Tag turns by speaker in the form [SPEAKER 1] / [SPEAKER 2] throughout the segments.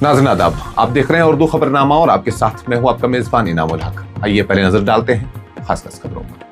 [SPEAKER 1] नाज़रीन आदाब, आप देख रहे हैं उर्दू खबरनामा और आपके साथ मैं हूं आपका मेजबान इनामुल हक। आइए पहले नजर डालते हैं खास खबरों पर।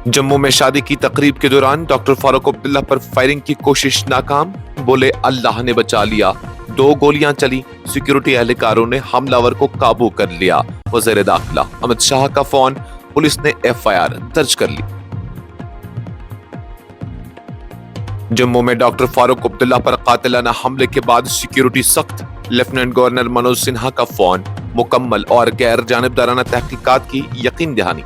[SPEAKER 2] जम्मू में शादी की तकरीब के दौरान डॉक्टर फारूक अब्दुल्ला पर फायरिंग की कोशिश नाकाम, बोले अल्लाह ने बचा लिया। 2 गोलियां चली, सिक्योरिटी एहलकारों ने हमलावर को काबू कर लिया। वज़ीर दाखिला अमित शाह का फोन, पुलिस ने FIR दर्ज कर ली। जम्मू में डॉक्टर फारूक अब्दुल्ला पर कातिलाना हमले के बाद सिक्योरिटी सख्त, लेफ्टिनेंट गवर्नर मनोज सिन्हा का फोन, मुकम्मल और गैर जानिबदाराना तहकीकात की यकीन दहानी।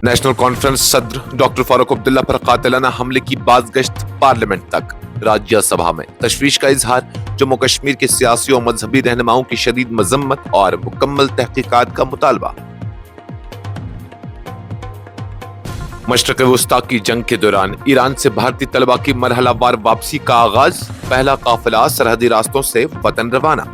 [SPEAKER 2] नेशनल कॉन्फ्रेंस सदर डॉक्टर फारूक अब्दुल्ला पर कातिलाना हमले की बाज़गश्त पार्लियामेंट तक, राज्यसभा में तशवीश का इजहार, जम्मू कश्मीर के सियासी और मजहबी रहनुमाओं की शदीद मजम्मत और मुकम्मल तहकीकात का मुतालबा। मशरक़ वुस्ता की जंग के दौरान ईरान से भारतीय तलबा की मरहलावार वापसी का आगाज, पहला काफिला सरहदी रास्तों से वतन रवाना।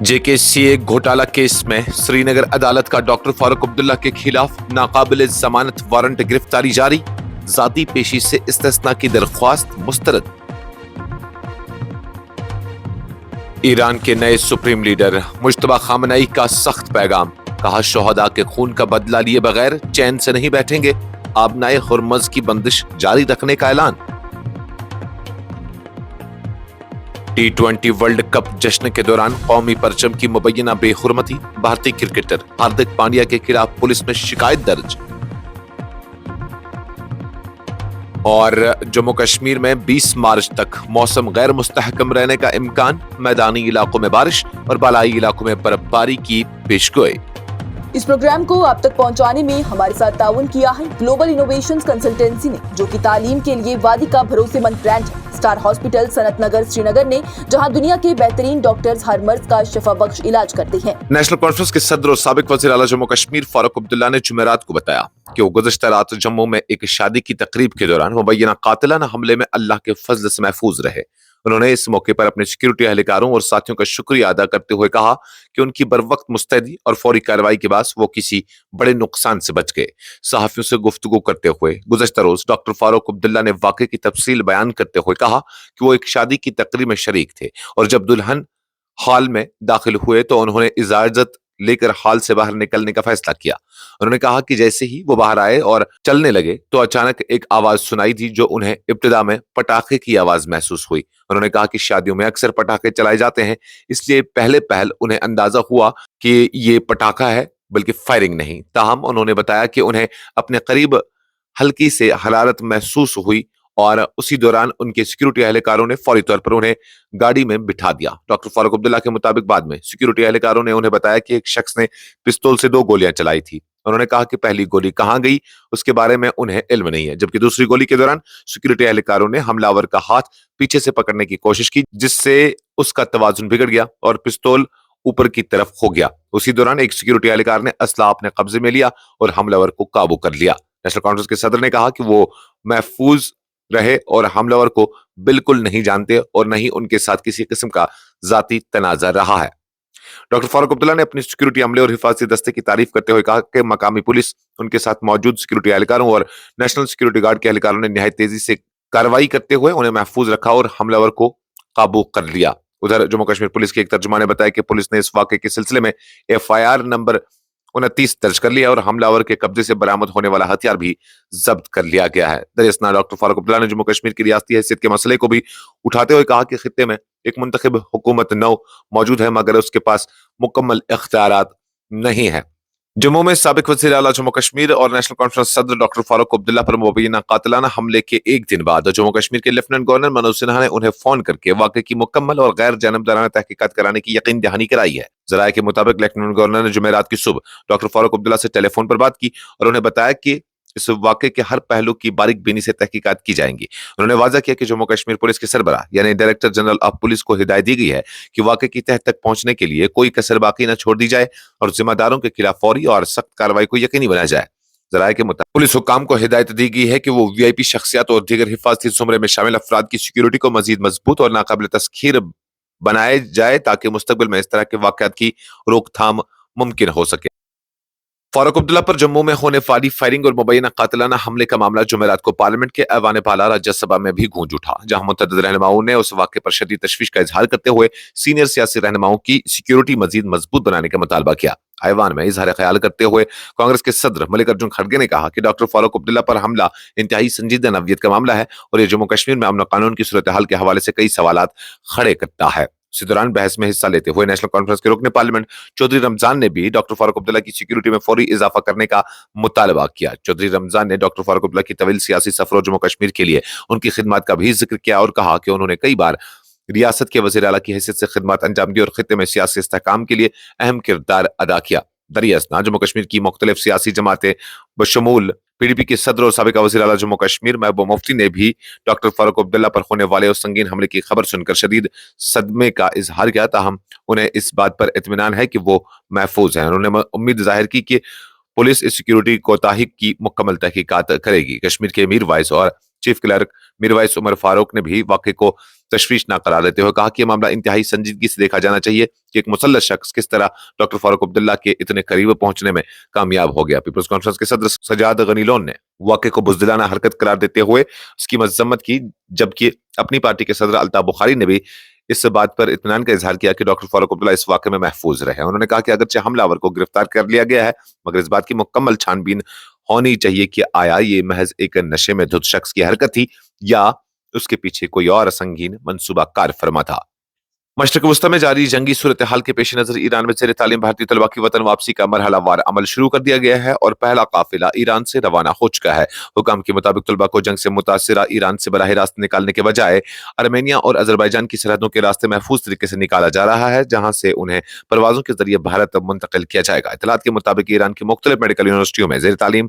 [SPEAKER 2] JKCA घोटाला केस में श्रीनगर अदालत का डॉक्टर फारूक अब्दुल्ला के खिलाफ नाकाबिल जमानत वारंट गिरफ्तारी जारी, जाती पेशी से इस्तिस्ना की दरख्वास्त मुस्तरद। ईरान के नए सुप्रीम लीडर मुज्तबा खामनेई का सख्त पैगाम, कहा शोहदा के खून का बदला लिए बगैर चैन से नहीं बैठेंगे, आबनाए हुर्मज की बंदिश जारी रखने का ऐलान। T20 वर्ल्ड कप जश्न के दौरान कौमी परचम की मुबैना बेहुरमती, भारतीय क्रिकेटर हार्दिक पांड्या के खिलाफ पुलिस में शिकायत दर्ज। और जम्मू कश्मीर में 20 मार्च तक मौसम गैर मुस्तहकम रहने का इम्कान, मैदानी इलाकों में बारिश और बालाई इलाकों में बर्फबारी की पेशगोई।
[SPEAKER 3] इस प्रोग्राम को आप तक पहुंचाने में हमारे साथ ताउन किया है ग्लोबल इनोवेशंस कंसल्टेंसी ने, जो कि तालीम के लिए वादी का भरोसेमंद ब्रांड है। स्टार हॉस्पिटल सनत नगर श्रीनगर ने, जहां दुनिया के बेहतरीन डॉक्टर्स हर मर्ज का शफा बख्श इलाज करते हैं।
[SPEAKER 2] नेशनल कॉन्फ्रेंस के सदर और साबिक वज़ीर आला जम्मू कश्मीर फारूक अब्दुल्ला ने जुमेरात को बताया कि वो गुज़श्ता रात जम्मू में एक शादी की तकरीब के दौरान मुबैना कातिलाना हमले में अल्लाह के फजल से महफूज रहे। उन्होंने इस मौके पर अपने सिक्योरिटी एहलकारों और साथियों का शुक्रिया अदा करते हुए कहा कि उनकी बरवक्त मुस्तैदी और फौरी कार्रवाई के बाद वो किसी बड़े नुकसान से बच गए। सहाफियों से गुफ्तगू करते हुए गुज़श्ता रोज डॉक्टर फारूक अब्दुल्ला ने वाक़े की तफसील बयान करते हुए कहा कि वो एक शादी की तकरीब में शरीक थे और जब दुल्हन हॉल में दाखिल हुए तो उन्होंने इजाजत लेकर हॉल से बाहर निकलने का फैसला किया। उन्होंने कहा कि जैसे ही वो बाहर आए और चलने लगे तो अचानक एक आवाज सुनाई दी, जो उन्हें इब्तिदा में पटाखे की आवाज महसूस हुई। उन्होंने कहा कि शादियों में अक्सर पटाखे चलाए जाते हैं, इसलिए पहले पहल उन्हें अंदाजा हुआ कि ये पटाखा है बल्कि फायरिंग नहीं। ताहम उन्होंने बताया कि उन्हें अपने करीब हल्की से हरारत महसूस हुई और उसी दौरान उनके सिक्योरिटी एहलकारों ने फौरी तौर पर उन्हें गाड़ी में बिठा दिया। डॉक्टर फारूक अब्दुल्ला के मुताबिक बाद में सिक्योरिटी एहलकारों ने उन्हें बताया कि एक शख्स ने पिस्तौल से 2 गोलियां चलाई थी। उन्होंने कहा कि पहली गोली कहां गई उसके बारे में उन्हें इल्म नहीं है, जबकि दूसरी गोली के दौरान सिक्योरिटी एहलकारों ने हमलावर का हाथ पीछे से पकड़ने की कोशिश की, जिससे उसका तवाजुन बिगड़ गया और पिस्तौल ऊपर की तरफ हो गया। उसी दौरान एक सिक्योरिटी एहलकार ने असला अपने कब्जे में लिया और हमलावर को काबू कर लिया। नेशनल कॉन्फ्रेंस के सदर ने कहा कि वो महफूज रहे और हमलावर को बिल्कुल नहीं जानते और न ही उनके साथ किसी किस्म का जाती तनाजा रहा है। डॉक्टर फारूक अब्दुल्ला ने अपनी सिक्योरिटी अमले और हिफाजती दस्ते की तारीफ करते हुए कहा कि मकामी पुलिस, उनके साथ मौजूद सिक्योरिटी एहलकारों और नेशनल सिक्योरिटी गार्ड के एहलकारों ने निहायत तेजी से कार्रवाई करते हुए उन्हें महफूज रखा और हमलावर को काबू कर लिया। उधर जम्मू कश्मीर पुलिस के एक तर्जुमान ने बताया कि पुलिस ने इस वाक़े के सिलसिले में FIR नंबर 29 दर्ज कर लिया और हमलावर के कब्जे से बरामद होने वाला हथियार भी जब्त कर लिया गया है। दरियासना डॉक्टर फारूक अब्दुल्ला ने जम्मू कश्मीर की रियासती हैसियत के मसले को भी उठाते हुए कहा कि खित्ते में एक मुंतखब हुकूमत नौ मौजूद है, मगर उसके पास मुकम्मल इख्तियारात नहीं है। जम्मू में साबिक वज़ीर आला जम्मू कश्मीर और नेशनल कॉन्फ्रेंस सदर डॉक्टर फारूक अब्दुल्ला पर मुबैना कातिलाना हमले के एक दिन बाद जम्मू कश्मीर के लेफ्टिनेंट गवर्नर मनोज सिन्हा ने उन्हें फोन करके वाक़े की मुकम्मल और गैर जानिबदाराना तहकीकात कराने की यकीन दहानी कराई है। ज़राए के मुताबिक लेफ्टिनेंट गवर्नर ने जुमेरात की सुबह डॉक्टर फारूक अब्दुल्ला से टेलीफोन पर बात की और उन्हें बताया कि इस वाक़े के हर पहलू की बारीक बीनी से तहकीकात की जाएंगी। उन्होंने वाज़ा किया कि जम्मू कश्मीर पुलिस के सरबराह यानी डायरेक्टर जनरल ऑफ पुलिस को हिदायत दी गई है कि वाक़े की तह तक पहुंचने के लिए कोई कसर बाकी न छोड़ दी जाए और जिम्मेदारों के खिलाफ फौरी और सख्त कार्रवाई को यकीनी बनाया जाए। ज़राए के मुताबिक पुलिस हुक्काम को हिदायत दी गई है कि वो VIP शख्सियात और दीगर हिफाजती जुमरे में शामिल अफराद की सिक्योरिटी को मजीद मजबूत और नाकाबिल तस्खीर बनाए जाए ताकि मुस्तकबिल में इस तरह के वाक़यात की रोकथाम मुमकिन हो सके। फारूक अब्दुल्ला पर जम्मू में होने वाली फायरिंग और मुबैना कातिलाना हमले का मामला जुमेरात को पार्लियामेंट के ऐवान पाला राज्यसभा में भी गूंज उठा, जहां मुतअद्दिद रहनुमाओं ने उस वाक़े पर शदीद तशवीश का इजहार करते हुए सीनियर सियासी रहनुमाओं की सिक्योरिटी मजीद मजबूत बनाने का मुतालबा किया। ऐवान में इजहार ख्याल करते हुए कांग्रेस के सदर मल्लिकार्जुन खड़गे ने कहा कि डॉक्टर फारूक अब्दुल्ला पर हमला इंतहाई संजीदा नौयत का मामला है और ये जम्मू कश्मीर में अमन कानून की सूरत हाल के हवाले से कई सवालात खड़े करता है। इसी दौरान बहस में हिस्सा लेते हुए नेशनल कॉन्फ्रेंस के रुकने पार्लियामेंट चौधरी रमजान ने भी डॉक्टर फारूक अब्दुल्ला की सिक्योरिटी में फौरी इजाफा करने का मुतालबा किया। चौधरी रमजान ने डॉक्टर फारूक अब्दुल्ला की तवील सियासी सफर जम्मू कश्मीर के लिए उनकी खिदमत का भी जिक्र किया और कहा कि उन्होंने कई बार रियासत के वज़ीर आला की हैसियत से खिदमत अंजाम दी और खित्ते में सियासी इस्तेहकाम के लिए अहम किरदार अदा किया। दरियासना जम्मू कश्मीर की मुख्तलिफ सियासी जमातें बशमूल पीडीपी के सदर और साबिका वज़ीर आला जम्मू कश्मीर महबूबा मुफ्ती ने भी डॉक्टर फारूक अब्दुल्ला पर होने वाले उस संगीन हमले की खबर सुनकर शदीद सदमे का इजहार किया, ताहम उन्हें इस बात पर इत्मीनान है कि वो महफूज हैं। उन्होंने उम्मीद जाहिर की कि पुलिस इस सिक्योरिटी कोताही की मुकम्मल तहकीकात करेगी। कश्मीर के मीर वाइस और chief cleric Mirwaiz Umar Farooq ने भी वाक़े को तशवीशनाक करार देते हुए कहा कि यह मामला इंतहाई संजीदगी से देखा जाना चाहिए कि एक मुसल्लत शख्स किस तरह डॉक्टर फारूक अब्दुल्ला के इतने करीब पहुंचने में कामयाब हो गया। पीपल्स कॉन्फ्रेंस के सदर सजाद गनी लोन ने वाक़े को बुज़दिलाना हरकत करार देते हुए उसकी मजम्मत की, जबकि अपनी पार्टी के सदर अल्ताफ बुखारी ने भी इस बात पर इत्मीनान का इजहार किया कि डॉक्टर फारूक अब्दुल्ला इस वाक़े में महफूज रहे। उन्होंने कहा कि अगरचे हमलावर को गिरफ्तार कर लिया गया है, मगर इस बात की मुकम्मल छानबीन होनी चाहिए कि आया ये महज एक नशे में धुत शख्स की हरकत थी या उसके पीछे कोई और संगीन मंसूबा कार फरमा था। मशरक़ वस्ता में जारी जंगी सूरत हाल के पेश नजर ईरान में ज़ेर तालीम भारतीय तलबा की वतन वापसी का मरहलावार अमल शुरू कर दिया गया है और पहला काफिला ईरान से रवाना हो चुका है। हुकाम के मुताबिक तलबा को जंग से मुतासिरा ईरान से बराह रास्त निकालने के बजाय आर्मेनिया और अजरबैजान की सरहदों के रास्ते महफूज तरीके से निकाला जा रहा है, जहां से उन्हें परवाजों के जरिए भारत मुंतकिल किया जाएगा। इतलात के मुताबिक ईरान की मुख्तलिफ मेडिकल यूनिवर्सिटियों में ज़ेर तालीम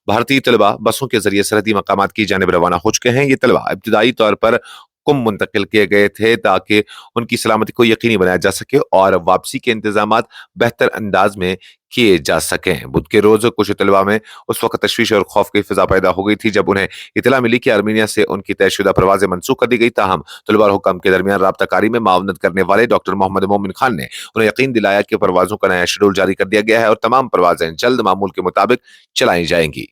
[SPEAKER 2] भारतीय तलबा बसों के जरिए सरहदी मकामात की जानिब रवाना हो चुके हैं। ये तलबा इब्तिदाई तौर पर कुम मुंतकिल किए गए थे ताकि उनकी सलामती को यकीनी बनाया जा सके और वापसी के इंतजामात बेहतर अंदाज में किए जा सकें। बुध के रोज कुछ तलबा में उस वक्त तशवीश और खौफ की फिजा पैदा हो गई थी जब उन्हें इतला मिली कि आर्मीनिया से उनकी तयशुदा परवाजें मनसूख कर दी गई। ताहम तलबा और हुकाम के दरमियान राब्ताकारी में मावनत करने वाले डॉक्टर मोहम्मद मोमिन खान ने उन्हें यकीन दिलाया कि परवाजों का नया शेड्यूल जारी कर दिया गया है और तमाम परवाजें जल्द मामूल के मुताबिक चलाई जाएंगी।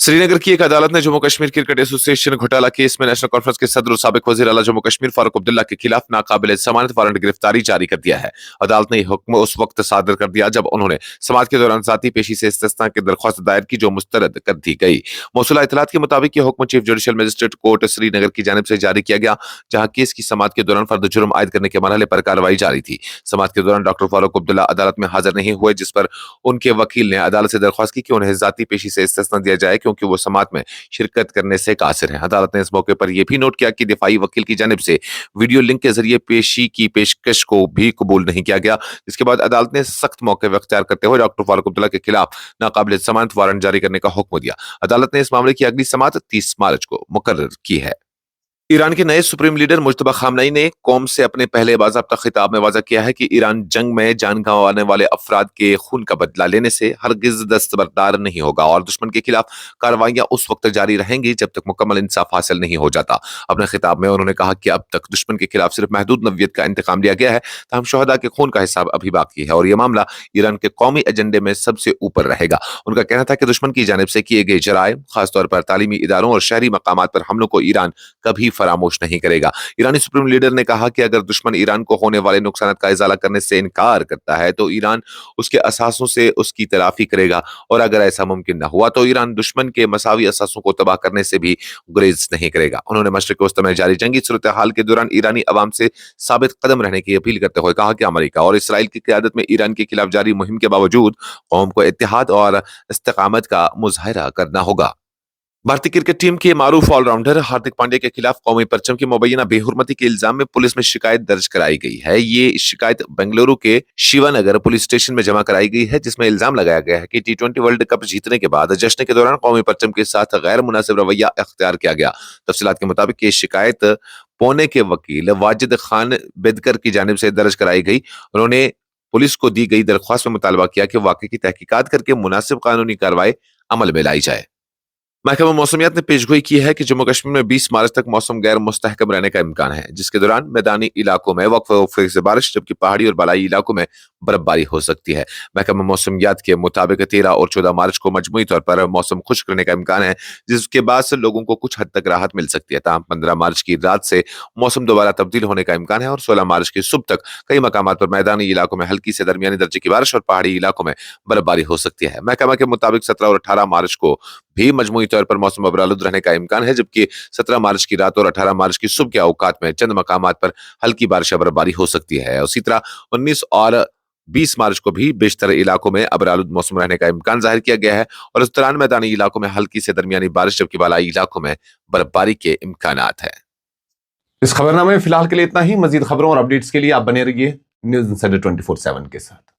[SPEAKER 2] श्रीनगर की एक अदालत ने जम्मू कश्मीर क्रिकेट एसोसिएशन घोटाला केस में नेशनल कॉन्फ्रेंस के सदर और साबिक वज़ीर आला जम्मू कश्मीर फारूक अब्दुल्ला के खिलाफ नाकाबिल जमानत वारंट गिरफ्तारी जारी कर दिया है। अदालत ने यह हुक्म उस वक्त सादर कर दिया जब उन्होंने समाअत के दौरान जाती पेशी से इस्तिस्ना की दरख्वास्त दायर की, जो मुस्तरद कर दी गई। मौसूला इतलात के मुताबिक यह हुक्म chief judicial magistrate court Srinagar की जानिब से जारी किया गया, जहां केस की समाअत के दौरान फर्द जुर्म आयद करने के मरहले पर कार्रवाई जारी थी। समाअत के दौरान डॉक्टर फारूक अब्दुल्ला अदालत में हाजिर नहीं हुए, जिस पर उनके वकील ने अदालत से दरख्वास्त की कि उन्हें जाती पेशी से इस्तिस्ना दिया जाए क्योंकि वो समाअत में शिरकत करने से कासिर हैं। अदालत ने इस मौके पर यह भी नोट किया कि दिफाई वकील की जानिब से वीडियो लिंक के जरिए पेशी की पेशकश को भी कबूल नहीं किया गया। इसके बाद अदालत ने सख्त मौके अख्तियार करते हुए डॉक्टर फारूक अब्दुल्ला के खिलाफ नाकाबिल जमानत वारंट जारी करने का हुक्म दिया। अदालत ने इस मामले की अगली समाअत 30 मार्च को मुकर्रर की है। ईरान के नए सुप्रीम लीडर मुज्तबा खामनई ने कौम से अपने पहले बाज़ाब्ता खिताब में वाज़ा किया है कि ईरान जंग में जान गंवाने वाले अफराद के खून का बदला लेने से हरगिज दस्तबरदार नहीं होगा और दुश्मन के खिलाफ कार्रवाइयां उस वक्त जारी रहेंगी जब तक मुकम्मल इंसाफ हासिल नहीं हो जाता। अपने खिताब में उन्होंने कहा कि अब तक दुश्मन के खिलाफ सिर्फ महदूद नव्यत का इंतकाम लिया गया है, तहम शहदा के खून का हिसाब अभी बाकी है और यह मामला ईरान के कौमी एजेंडे में सबसे ऊपर रहेगा। उनका कहना था कि दुश्मन की जानिब से किए गए जराइम, खासतौर पर तालीमी इदारों और शहरी मकामात पर हमलों को ईरान कभी फरामोश नहीं करेगा। ईरानी सुप्रीम लीडर ने कहा कि अगर दुश्मन ईरान को होने वाले नुकसान का इजाला करने से इनकार करता है तो ईरान उसके असासों से उसकी तलाफी करेगा और अगर ऐसा मुमकिन न हुआ तो ईरान दुश्मन के मसावी असासों को तबाह करने से भी गुरेज नहीं करेगा। उन्होंने मशरिक़ वस्ता में जारी जंगी सूरत हाल के दौरान ईरानी अवाम से साबित कदम रहने की अपील करते हुए कहा कि अमेरिका और इसराइल की क़यादत में ईरान के खिलाफ जारी मुहिम के बावजूद कौम को इत्तेहाद और इस्तिकामत का मुजाहिरा करना होगा। भारतीय क्रिकेट टीम के मारूफ ऑलराउंडर हार्दिक पांड्या के खिलाफ कौमी परचम की मुबैना बेहुरमती के इल्जाम में पुलिस में शिकायत दर्ज कराई गई है। ये शिकायत बेंगलुरु के शिवानगर पुलिस स्टेशन में जमा कराई गई है, जिसमें इल्जाम लगाया गया है कि T20 वर्ल्ड कप जीतने के बाद जश्न के दौरान कौमी परचम के साथ गैर मुनासिब रवैया अख्तियार किया गया। तफसीलात के मुताबिक ये शिकायत पुणे के वकील वाजिद खान बेदकर की जानिब से दर्ज कराई गई। उन्होंने पुलिस को दी गई दरख्वास्त में मुतालबा किया कि वाकई की तहकीकात करके मुनासिब कानूनी कार्रवाई अमल में लाई जाए। महकमा मौसमियात ने पेशगोई की है कि जम्मू कश्मीर में 20 मार्च तक मौसम गैर मुस्तहकम रहने का इम्कान है, जिसके दौरान मैदानी इलाकों में वक्फे से बारिश जबकि पहाड़ी और बलाई इलाकों में बर्फबारी हो सकती है। महकमा मौसमियात के मुताबिक 13 और 14 मार्च को मजमूई तौर पर मौसम खुश्क रहने का इम्कान है, जिसके बाद से लोगों को कुछ हद तक राहत मिल सकती है। ताहम 15 मार्च की रात से मौसम दोबारा तब्दील होने का इम्कान है और 16 मार्च की सुबह तक कई मकामात पर मैदानी इलाकों में हल्की से दरमियानी दर्जे की बारिश और पहाड़ी इलाकों में बर्फबारी हो सकती है। महकमा के मुताबिक 17 और 18 मार्च को भी मजमूई तौर पर मौसम अबरालुद रहने का इम्कान है, जबकि 17 मार्च की रात और 18 मार्च की सुबह के औकात में चंद मकामात पर हल्की बारिश या बर्फबारी हो सकती है। उसी तरह 19 और 20 मार्च को भी बेशतर इलाकों में अबरालुद मौसम रहने का इम्कान जाहिर किया गया है और इस दौरान मैदानी इलाकों में हल्की से दरमियानी बारिश जबकि बालाई इलाकों में बर्फबारी के इम्कानात है।
[SPEAKER 1] इस खबरनामे में फिलहाल के लिए इतना ही। मजीद खबरों और अपडेट्स के लिए आप बने रहिए न्यूज़ इंसाइडर 24/7 के साथ।